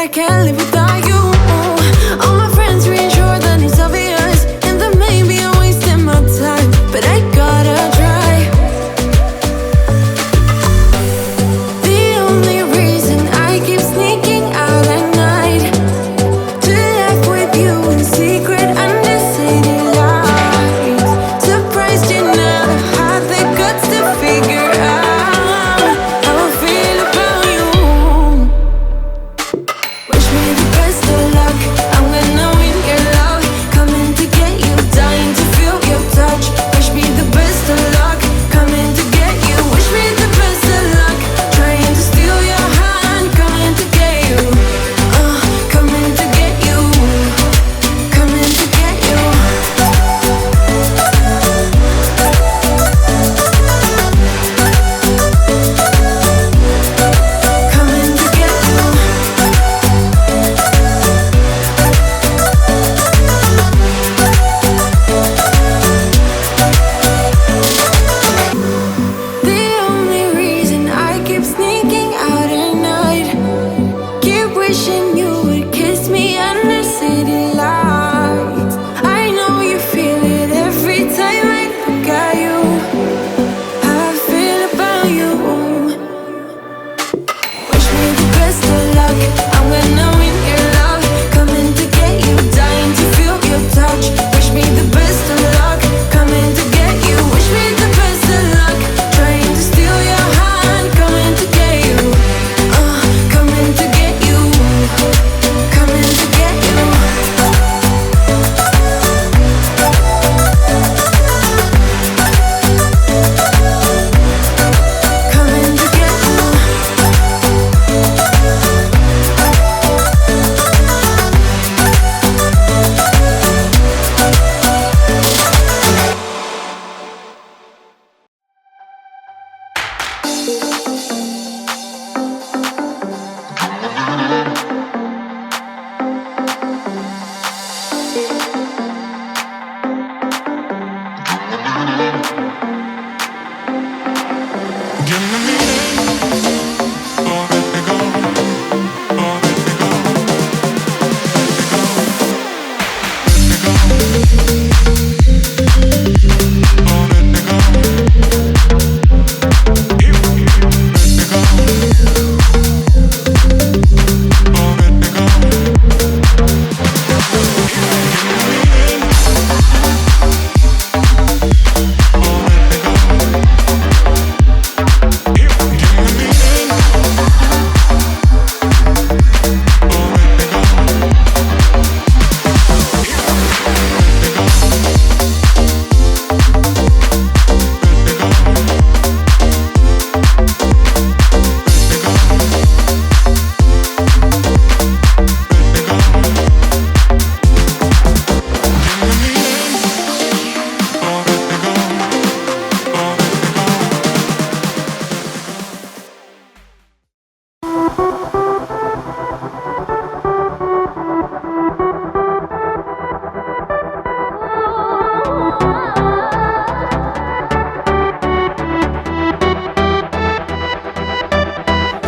I can't live without you. All my friends reassure that it's obvious, and that maybe I'm wasting my time, but I gotta try. The only reason I keep sneaking out at night to laugh with you in secret under city lights. Surprised you never had the guts to figure out how I feel about you. Wish me the best of luck, I'm gonna win your love. Coming to get you, dying to feel your touch. Wish me the best of luck, coming to get you. Wish me the best of luck, trying to steal your hand. Coming to get you, coming to get you, coming to get you. Coming to get you. The only reason I keep sneaking out at night, keep wishing you would kiss me under city lights. I know you feel it every time I look at you. How I feel about you. Wish me the best of luck, I'm gonna win your love. Coming to get you, dying to feel your touch. Wish me the best of luck, coming to get you. Wish me the best of luck, trying to steal your hand. Coming to get you, coming to get you, coming to get you. Coming to get you.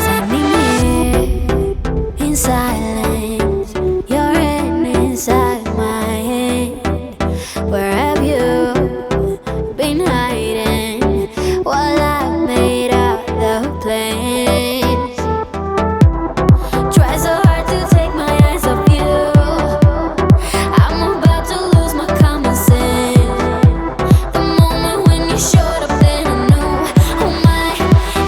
Standing here in silence, your hand inside my hand. Where have you been hiding while I made out the plans? Try so hard to take my eyes off you. I'm about to lose my common sense. The moment when you showed up, then I knew, oh my,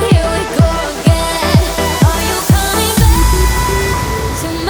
here we go again. Are you coming back to me?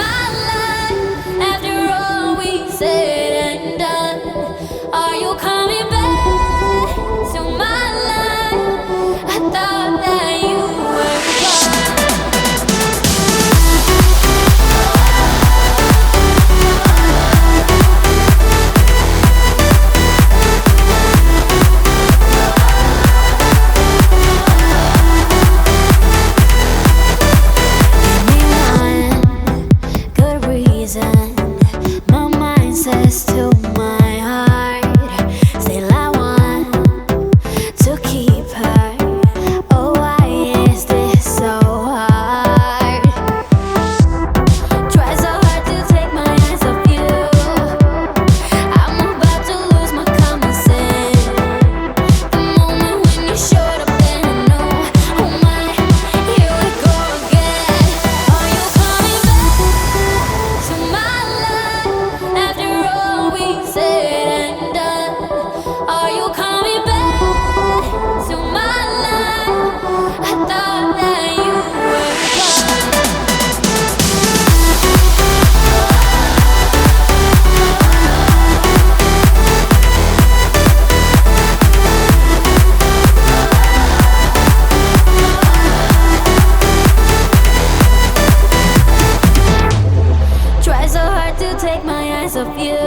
of you.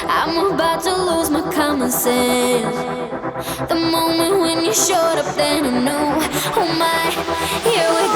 I'm about to lose my common sense. The moment when you showed up, then I knew, oh my, here we